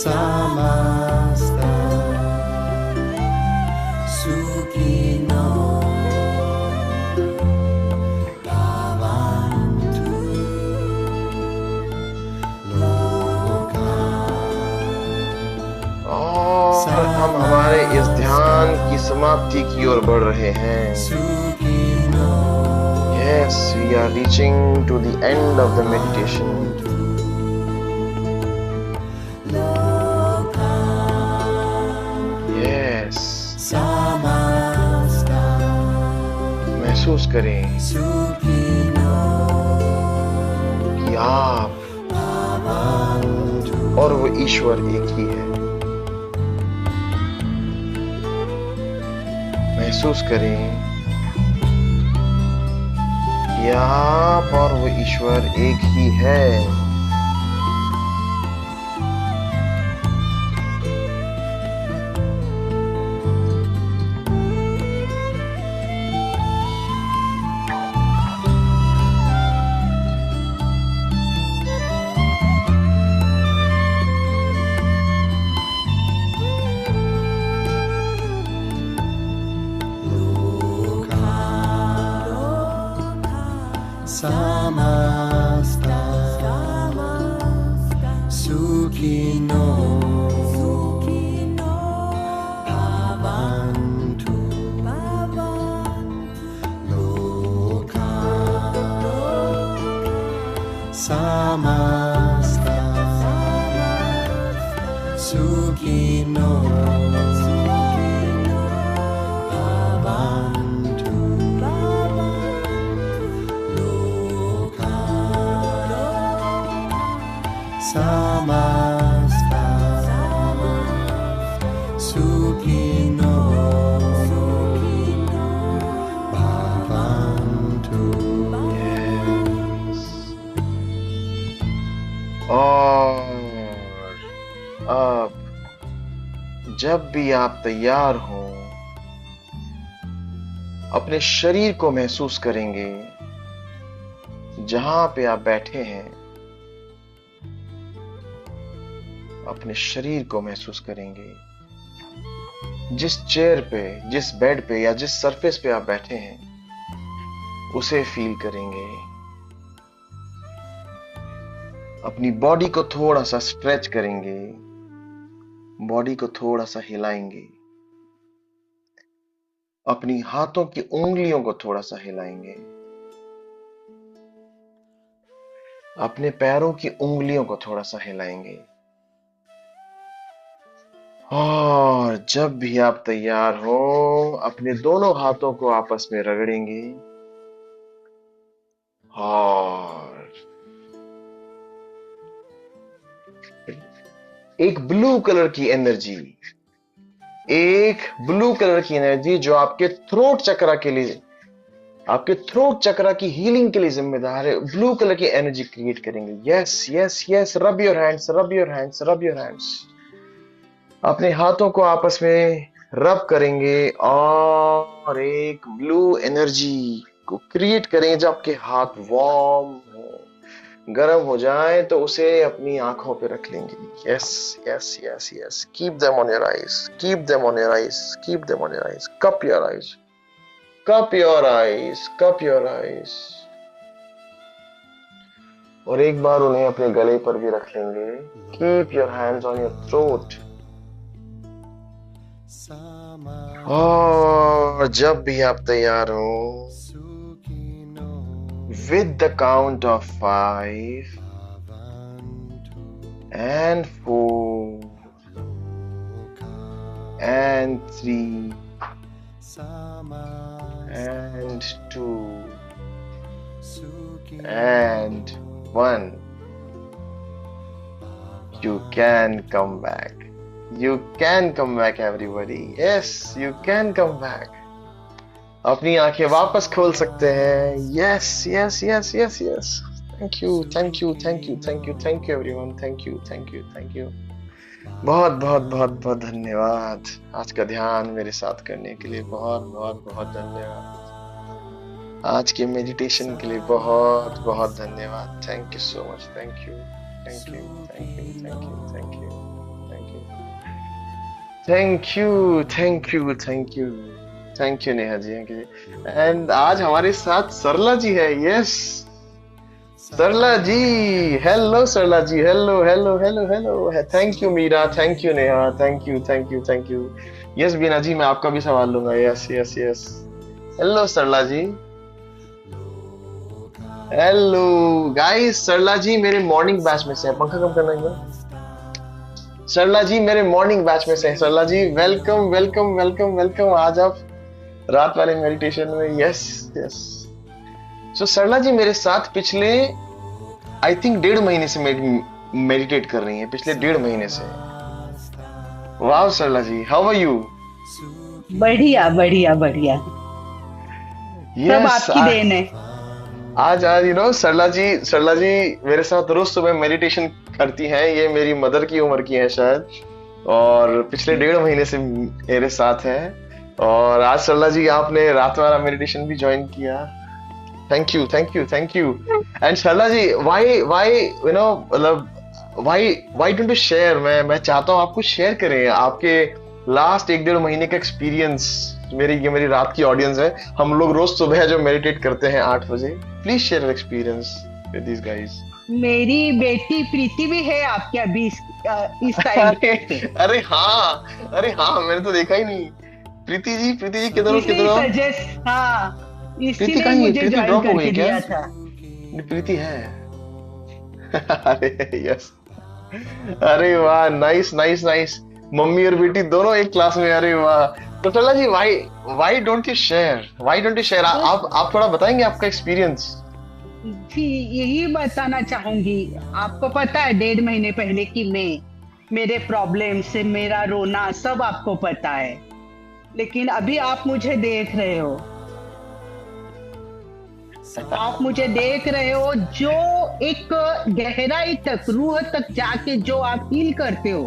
samasta sukhino bhavantu loka और हम हमारे इस ध्यान की समाप्ति की ओर बढ़ रहे हैं। Yes, we are reaching to the end of the meditation. Yes, महसूस करें कि आप और वो ईश्वर एक ही है। महसूस करें कि आप और वो ईश्वर एक ही है। samasta sukhino bhavantu loka Samasta Sukino Bhavantu Loka Samasta Sukino Bhavantu. और अब जब भी आप तैयार हो, अपने शरीर को महसूस करेंगे। जहां पे आप बैठे हैं, अपने शरीर को महसूस करेंगे। जिस चेयर पे, जिस बेड पे या जिस सरफेस पे आप बैठे हैं, उसे फील करेंगे। अपनी बॉडी को थोड़ा सा स्ट्रेच करेंगे, बॉडी को थोड़ा सा हिलाएंगे, अपनी हाथों की उंगलियों को थोड़ा सा हिलाएंगे, अपने पैरों की उंगलियों को थोड़ा सा हिलाएंगे। और जब भी आप तैयार हो, अपने दोनों हाथों को आपस में रगड़ेंगे और एक ब्लू कलर की एनर्जी, एक ब्लू कलर की एनर्जी जो आपके थ्रोट चक्रा के लिए, आपके थ्रोट चक्रा की हीलिंग के लिए जिम्मेदार है, ब्लू कलर की एनर्जी क्रिएट करेंगे। Yes yes yes, rub your hands, rub your hands, rub your hands. अपने हाथों को आपस में रब करेंगे और एक ब्लू एनर्जी को क्रिएट करेंगे। जब आपके हाथ वार्म हो, गर्म हो जाए, तो उसे अपनी आंखों पे रख लेंगे। Yes yes yes yes, keep them on your eyes, keep them on your eyes, keep them on your eyes, cup your eyes, cup your eyes, cup your eyes. और एक बार उन्हें अपने गले पर भी रख लेंगे। Keep your hands on your throat. और जब भी आप तैयार हो, with the count of 5 and 4 and 3 and 2 and 1, you can come back. You can come back, everybody. Yes, you can come back. अपनी आंखें वापस खोल सकते हैं। Yes yes yes yes yes, thank you thank you thank you thank you thank you everyone, thank you thank you thank you. बहुत बहुत बहुत बहुत धन्यवाद। आज का ध्यान मेरे साथ करने के लिए बहुत बहुत बहुत धन्यवाद। आज के मेडिटेशन के लिए बहुत बहुत धन्यवाद। Thank you so much. Thank you thank you thank you thank you thank you thank you thank you thank you thank you thank you Neha ji. And आज हमारे साथ सरला जी है। Yes Sarla ji, hello Sarla ji, hello hello hello hello. Thank you Meera, thank you Neha, thank you thank you thank you. Yes Beena ji, मैं आपका भी सवाल लूंगा। Yes yes yes, hello Sarla ji, hello guys. सरला जी मेरे मॉर्निंग बैच में से है। पंखा कम करना एक बार। सरला जी मेरे मॉर्निंग बैच में से है। सरला जी वेलकम वेलकम वेलकम वेलकम। आज आप रात वाले मेडिटेशन में। Yes yes. सो सरला जी मेरे साथ पिछले आई थिंक 1.5 महीने से मेडिटेट कर रही हैं, पिछले 1.5 महीने से। वाह सरला जी, हाउ आर यू? बढ़िया बढ़िया बढ़िया, सब आपकी देन है। आज यू नो सरला जी मेरे साथ रोज सुबह मेडिटेशन करती हैं। ये मेरी मदर की उम्र की है शायद, और पिछले 1.5 महीने से मेरे साथ है। और आज सरला जी आपने रात वाला मेडिटेशन भी ज्वाइन किया। Thank you thank you thank you. And Sarla ji why you know मतलब व्हाई डोंट यू शेयर? मैं चाहता हूँ आपको शेयर करें आपके लास्ट 1-1.5 महीने का एक्सपीरियंस। मेरी रात की ऑडियंस है। हम लोग रोज सुबह जो मेडिटेट करते हैं 8 बजे। Please share your experience with these guys. मेरी बेटी प्रीति भी है आपके अभी इस टाइम। अरे हाँ मैंने तो देखा ही नहीं। प्रीति जी किधर हो? हाँ, प्रीति इसीलिए मुझे ड्रॉप हो गई क्या? दिया था। प्रीति है। अरे यस, अरे वाह, नाइस नाइस नाइस। मम्मी और बेटी दोनों एक क्लास में, अरे वाह। तो Sarla ji, why why don't you share, बस आप थोड़ा बताएंगे आपका एक्सपीरियंस। जी, यही बताना चाहूंगी। आपको पता है 1.5 महीने पहले की मेरे प्रॉब्लम से मेरा रोना सब आपको पता है। लेकिन अभी आप मुझे देख रहे हो जो एक गहराई तक, रूह तक जाके जो आप फील करते हो।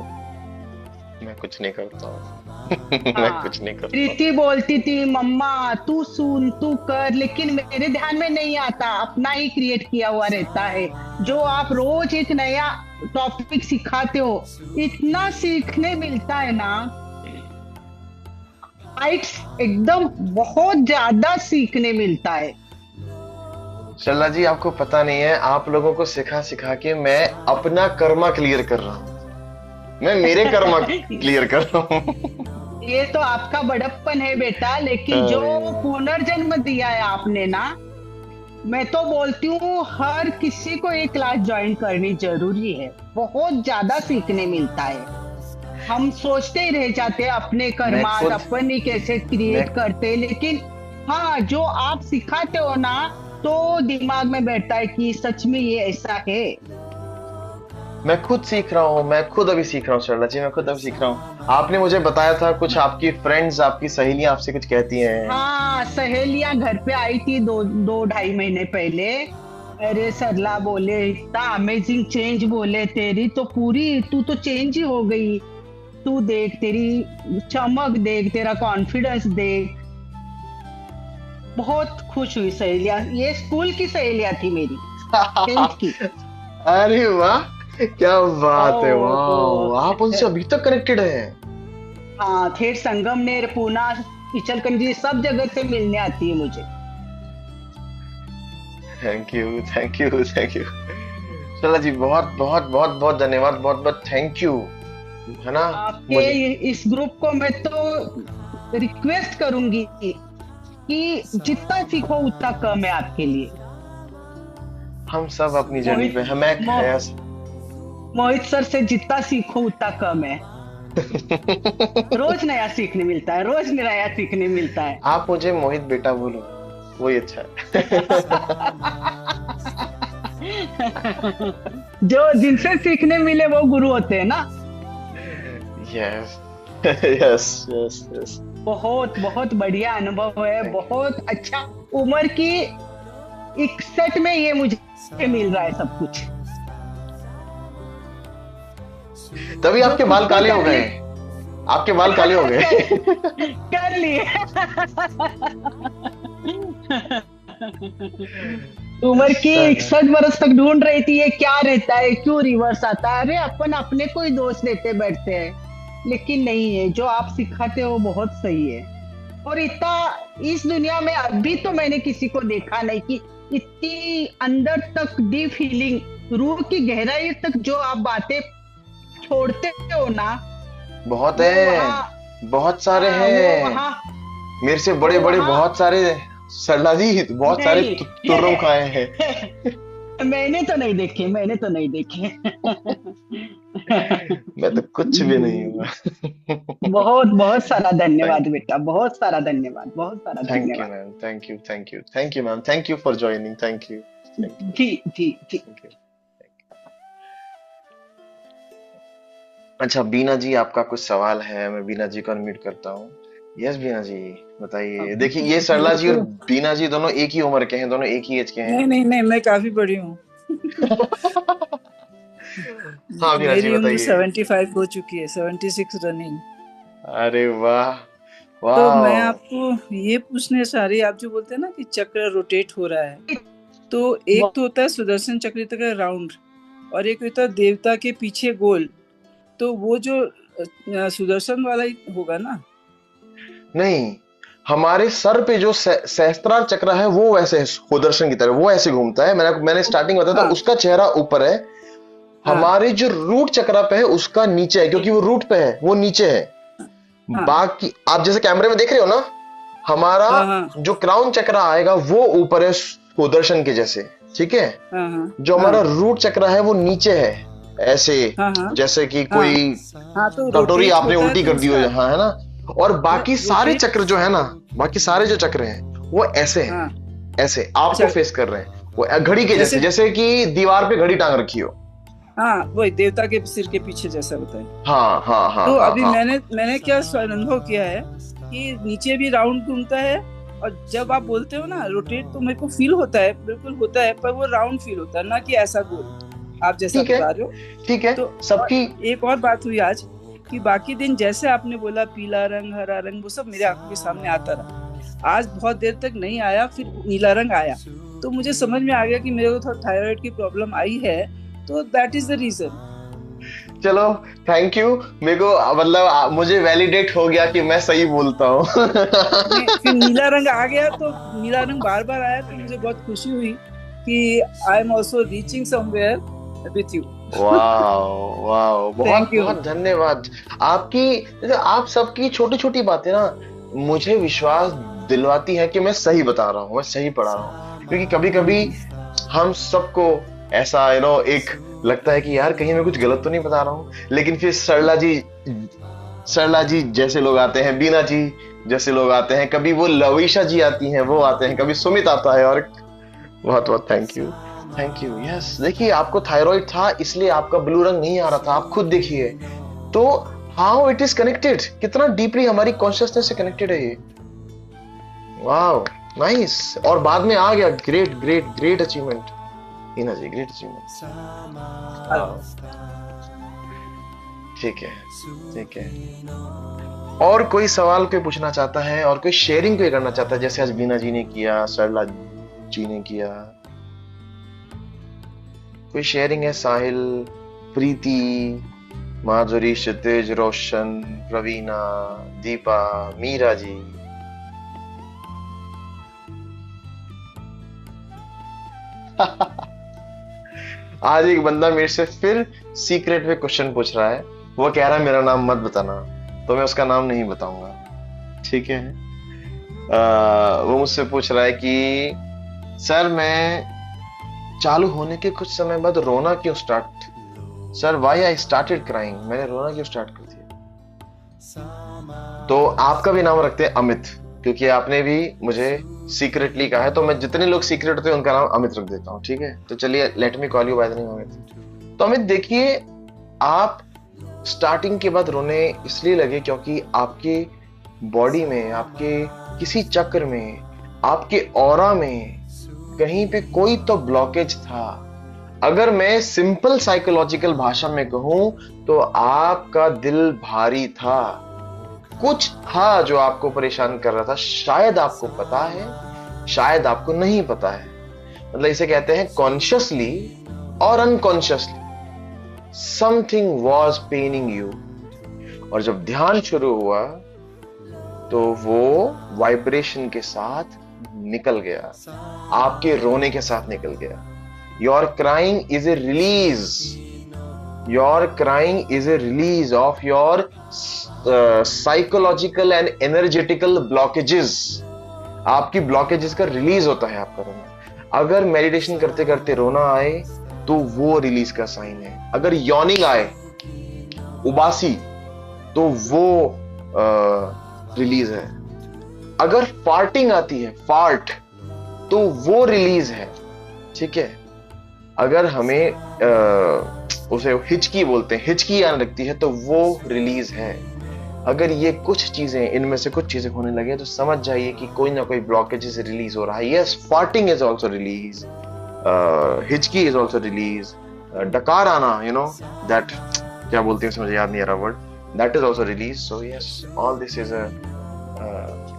मैं कुछ नहीं करता हूँ। मैं हाँ, कुछ नहीं करता हूँ। प्रीति बोलती थी मम्मा तू सुन तू कर, लेकिन मेरे ध्यान में नहीं आता, अपना ही क्रिएट किया हुआ रहता है। जो आप रोज एक नया टॉपिक सिखाते हो, इतना सीखने मिलता है ना, हाइट्स एकदम बहुत ज्यादा सीखने मिलता है। शर्ला जी, आपको पता नहीं है, आप लोगों को सिखा सिखा के मैं अपना कर्मा क्लियर कर रहा हूँ। मैं मेरे कर्मा क्लियर कर रहा हूँ। ये तो आपका बड़प्पन है बेटा, लेकिन जो पुनर्जन्म दिया है आपने ना, मैं तो बोलती हूँ हर किसी को ये क्लास ज्वाइन करनी जरूरी है। बहुत ज्यादा सीखने मिलता है। हम सोचते ही रह जाते हैं अपने कर्मात, खुद अपन ही कैसे मैं क्रिएट करते हैं, लेकिन हाँ, जो आप सिखाते हो ना, तो दिमाग में बैठता है कि सच में ये ऐसा है। मैं खुद सीख रहा हूँ, मैं खुद अभी सीख रहा हूँ शर्ला जी, मैं खुद अभी सीख रहा हूँ। आपने मुझे बताया था कुछ आपकी फ्रेंड्स, आपकी सहेलियां आपसे कुछ कहती हैं। हाँ, सहेलियां घर पे आई थी 2-2.5 महीने पहले। अरे सरला बोले इतना अमेजिंग चेंज, बोले तेरी तो पूरी, तू तो चेंज ही हो गई। तू देख, तेरी चमक देख, तेरा कॉन्फिडेंस देख। बहुत खुश हुई सहेलियां, ये स्कूल की सहेलियां थी मेरी, 10th की। अरे वाह, क्या बात है, वाह, आप ओ, उनसे अभी तक कनेक्टेड हैं। हाँ, ठेठ संगमनेर, पूना, इचलकरंजी सब जगह से मिलने आती है मुझे। Thank you thank you thank you Sarla ji, बहुत बहुत बहुत बहुत धन्यवाद, बहुत बहुत थैंक यू, है ना। आपके मुझे, इस ग्रुप को मैं तो रिक्वेस्ट करूंगी कि जितना सीखो उतना कम है आपके लिए। हम सब अपनी जर्नी मोहित पे हैं। मैं यस। मोहित सर से जितना सीखो उतना कम है। रोज नया सीखने मिलता है, रोज नया सीखने मिलता है। आप मुझे मोहित बेटा बोलो, वही अच्छा जो जिनसे सीखने मिले वो गुरु होते हैं ना। है। Yes yes yes yes. बहुत बहुत बढ़िया अनुभव है, बहुत अच्छा। उम्र की 61 में ये मुझे मिल रहा है सब कुछ। तभी जो आपके खुद बाल को काले हो कर गए, लिए, आपके बाल काले हो गए। कर लिए। उम्र की सर, 61 बरस तक ढूंढ रही थी ये क्या रहता है, क्यों रिवर्स आता है। अरे अपन अपने को ही दोष देते बैठते हैं, लेकिन नहीं है, जो आप सिखाते हो बहुत सही है। और इतना इस दुनिया में अभी तो मैंने किसी को देखा नहीं कि इतनी अंदर तक डीप फीलिंग, रूह की गहराई तक जो आप बातें छोड़ते हो ना, बहुत वो वहाँ, है, बहुत सारे हाँ, वो हैं। वहाँ, मेरे से बड़े वो बड़े वहाँ बहुत सारे, सरला जी बहुत सारे नहीं। तुर्रों खाए हैं। मैंने तो नहीं देखे, मैंने तो नहीं देखे। मैं तो कुछ भी नहीं हुआ। बहुत बहुत सारा थैंक धन्यवाद बेटा, बहुत सारा धन्यवाद, बहुत सारा थैंक यू धन्यवाद। Ma'am, thank you thank you thank you ma'am, thank you for joining, thank you thank you जी जी जी। Thank you. अच्छा बीना जी, आपका कुछ सवाल है? मैं बीना जी को अनम्यूट करता हूँ। यस बीना जी, बताइए। देखिए, ये सरला मेरे जी और को बीना जी दोनों एक ही उम्र के हैं, दोनों एक ही एज के हैं। नहीं नहीं नहीं, मैं काफी बड़ी हूँ। हाँ बीना जी मेरी उम्र बताइए। 75 हो चुकी है, 76 रनिंग। अरे वाह, तो मैं वाह। आपको ये पूछने जा रही, आप जो बोलते हैं ना कि चक्र रोटेट हो रहा है, तो एक तो होता है सुदर्शन चक्र का राउंड, और एक होता है देवता के पीछे गोल। तो वो जो सुदर्शन वाला ही होगा ना? नहीं, हमारे सर पे जो सहस्त्रार चक्र है वो वैसे है, सुदर्शन की तरह वो ऐसे घूमता है। मैंने स्टार्टिंग बताया था, हाँ उसका चेहरा ऊपर है। हाँ हमारे जो रूट चक्र पे है उसका नीचे है, क्योंकि वो रूट पे है, वो नीचे है। हाँ बाकी आप जैसे कैमरे में देख रहे हो ना, हमारा हाँ हाँ जो क्राउन चक्र आएगा वो ऊपर है सुदर्शन के जैसे। ठीक है। हाँ हाँ जो हमारा रूट चक्र है वो नीचे है, ऐसे हाँ हाँ जैसे कि हाँ कोई हाँ, तो कटोरी रोटेट आपने होता है उल्टी तो कर दी हो, उसका हाँ है ना। और बाकी सारे रोटेट। चक्र जो है ना, बाकी सारे जो चक्र हैं वो ऐसे हैं, हाँ ऐसे आपको अच्छा, फेस कर रहे हैं, वो घड़ी के जैसे, जैसे जैसे कि दीवार पे घड़ी टांग रखी हो। हाँ वही देवता के सिर के पीछे जैसा होता है। हाँ हाँ हाँ तो हाँ अभी हाँ। मैंने क्या अनुभव किया है कि नीचे भी राउंड घूमता है, और जब आप बोलते हो ना रोटेट, तो मेरे को फील होता है, बिल्कुल होता है, पर वो राउंड फील होता है, ना कि ऐसा गोल आप जैसा ठीक है, बता रहे हो। ठीक है। तो और सबकी एक और बात हुई आज कि बाकी दिन जैसे आपने बोला पीला रंग, हरा रंग, वो सब मेरे आंखों के सामने आता रहा। आज बहुत देर तक नहीं आया, फिर नीला रंग आया, तो मुझे समझ में आ गया कि मेरे को थोड़ा थायराइड की प्रॉब्लम आई है, तो दैट इज द रीजन। चलो, थैंक यू। मेरे को मतलब मुझे वैलिडेट हो गया कि मैं सही बोलता हूँ। फिर नीला रंग आ गया, तो नीला रंग बार बार आया, तो मुझे बहुत खुशी हुई कि I am also reaching somewhere with you. वाह वाह, बहुत थैंक यू। बहुत धन्यवाद। आपकी, आप सबकी छोटी छोटी बातें ना मुझे विश्वास दिलवाती है कि मैं सही बता रहा हूँ, मैं सही पढ़ा रहा हूँ। क्योंकि कभी कभी हम सबको ऐसा एक लगता है कि यार कहीं मैं कुछ गलत तो नहीं बता रहा हूँ, लेकिन फिर सरला जी जैसे लोग आते हैं, बीना जी जैसे लोग आते हैं, कभी वो लविशा जी आती हैं, वो आते हैं, कभी सुमित आता है, और बहुत बहुत thank you, thank you. Yes, देखिए आपको थायराइड था इसलिए आपका ब्लू रंग नहीं आ रहा था, आप खुद देखिए तो हाउ इट इज कनेक्टेड, कितना डीपली हमारी कॉन्शियसनेस से कनेक्टेड है ये। Wow, nice. और बाद में आ गया, ग्रेट ग्रेट ग्रेट अचीवमेंट हीना जी, ग्रेट अचीवमेंट। ठीक है, ठीक है। और कोई सवाल कोई पूछना चाहता है, और कोई शेयरिंग कोई करना चाहता है, जैसे आज बीना जी ने किया, सरला जी ने किया, कोई शेयरिंग है? साहिल, प्रीति, माधुरी, क्षितिज, रोशन, प्रवीणा, दीपा, मीरा जी। आज एक बंदा मेरे से फिर सीक्रेट में क्वेश्चन पूछ रहा है, वो कह रहा है मेरा नाम मत बताना, तो मैं उसका नाम नहीं बताऊंगा, ठीक है। वो मुझसे पूछ रहा है कि सर मैं चालू होने के कुछ समय बाद रोना क्यों start, sir why I started crying, मैंने रोना क्यों स्टार्ट कर दिया। तो आपका भी नाम रखते हैं अमित, क्योंकि आपने भी मुझे सीक्रेटली कहा है, तो मैं जितने लोग सीक्रेट होते हैं उनका नाम अमित रख देता हूँ, ठीक है। तो चलिए, let me call you by the name Amit. तो अमित देखिए, आप स्टार्टिंग के बाद रोने इसलिए लगे क्योंकि आपके बॉडी में, आपके किसी चक्र में, आपके ऑरा में कहीं पे कोई तो ब्लॉकेज था। अगर मैं सिंपल साइकोलॉजिकल भाषा में कहूं तो आपका दिल भारी था, कुछ था जो आपको परेशान कर रहा था। शायद आपको पता है, शायद आपको नहीं पता है, मतलब इसे कहते हैं कॉन्शियसली और unconsciously something was paining you. और जब ध्यान शुरू हुआ तो वो वाइब्रेशन के साथ निकल गया, आपके रोने के साथ निकल गया। Your crying is a release, your crying is a release of your psychological and energetical blockages. आपकी ब्लॉकेजेस का रिलीज होता है आपका रोना। अगर मेडिटेशन करते करते रोना आए तो वो रिलीज का साइन है। अगर यॉर्निंग आए, उबासी, तो वो रिलीज है। अगर फार्टिंग आती है, फार्ट, तो वो रिलीज है, ठीक है। अगर हमें उसे हिचकी बोलते हैं, हिचकी आने लगती है, तो वो रिलीज है। अगर ये कुछ चीजें, इनमें से कुछ चीजें होने लगे तो समझ जाइए कि कोई ना कोई ब्लॉकेज से रिलीज हो रहा है। Yes, farting is also release, हिचकी इज ऑल्सो रिलीज, डकार आना, यू नो दैट, क्या बोलते हैं मुझे याद नहीं आ रहा word, that is also release. So yes, all this is a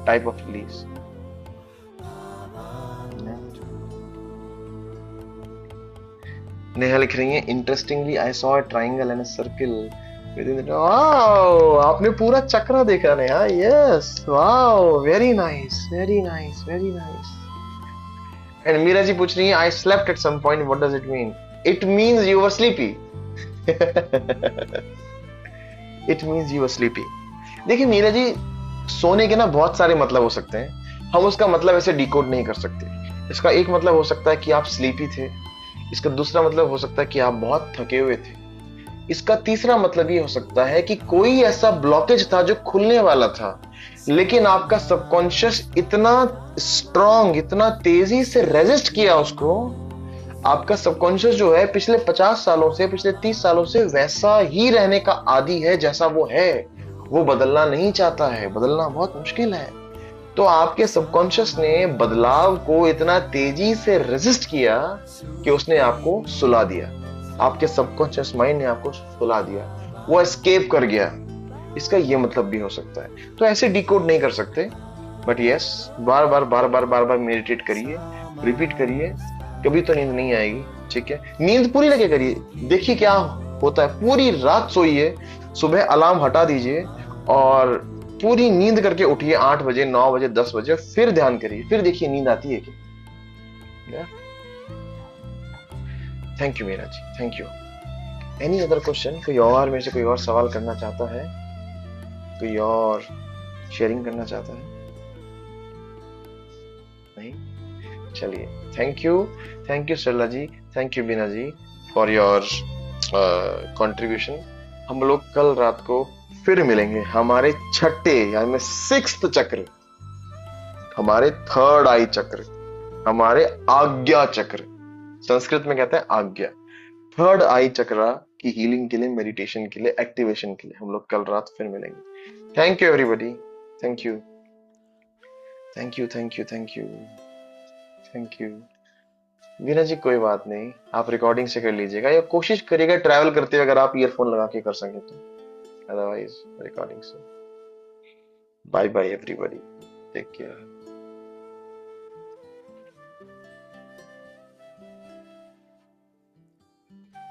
type of release. Neha लिख रही है, interestingly I saw a triangle and a circle within. Wow, आपने पूरा चक्र देखा Neha. Yes, wow, very nice, very nice, very nice. And Meera ji पूछ रही है, I slept at some point, what does it mean? It means you were sleepy. It means you were sleepy. देखिए मीरा जी, सोने के ना बहुत सारे मतलब हो सकते हैं, हम उसका मतलब ऐसे डिकोड नहीं कर सकते। इसका एक मतलब हो सकता है कि आप स्लीपी थे। इसका दूसरा मतलब हो सकता है कि आप बहुत थके हुए थे। इसका तीसरा मतलब ये हो सकता है कि कोई ऐसा ब्लॉकेज था जो खुलने वाला था, लेकिन आपका सबकॉन्शियस इतना स्ट्रांग, इतना तेजी से रेजिस्ट किया उसको। आपका सबकॉन्शियस जो है पिछले 50 सालों से, पिछले 30 सालों से वैसा ही रहने का आदी है जैसा वो है। वो बदलना नहीं चाहता है, बदलना बहुत मुश्किल है। तो आपके सबकॉन्शियस ने बदलाव को इतना तेजी से रेजिस्ट किया कि उसने आपको सुला दिया। आपके सबकॉन्शियस माइंड ने आपको सुला दिया, वो एस्केप कर गया। इसका ये मतलब भी हो सकता है। तो ऐसे डिकोड नहीं कर सकते, but yes, bar bar meditate करिए, रिपीट करिए, कभी तो नींद नहीं आएगी। ठीक है, नींद पूरी लेके करिए, देखिए क्या होता है। पूरी रात सोइए, सुबह अलार्म हटा दीजिए और पूरी नींद करके उठिए 8 बजे, 9 बजे, 10 बजे, फिर ध्यान करिए, फिर देखिए नींद आती है क्या। Thank you Meera ji, thank you. Any other question? कोई और मेरे से कोई और सवाल करना चाहता है, कोई और शेयरिंग करना चाहता है? नहीं? चलिए, thank you Sarla ji, thank you Beena ji for your contribution. हम लोग कल रात को फिर मिलेंगे हमारे छठे यानी 6th चक्र, हमारे 3rd आई चक्र, हमारे आज्ञा चक्र, संस्कृत में कहते हैं आज्ञा, 3rd आई चक्र की हीलिंग के लिए, मेडिटेशन के लिए, एक्टिवेशन के लिए हम लोग कल रात फिर मिलेंगे। Thank you everybody, thank you, thank you, thank you, thank you, thank you. Veena ji कोई बात नहीं, आप रिकॉर्डिंग से कर लीजिएगा या कोशिश करिएगा ट्रैवल करते हुए अगर आप ईयरफोन लगा के कर सके तो, अदरवाइज रिकॉर्डिंग से। Bye bye everybody, take care.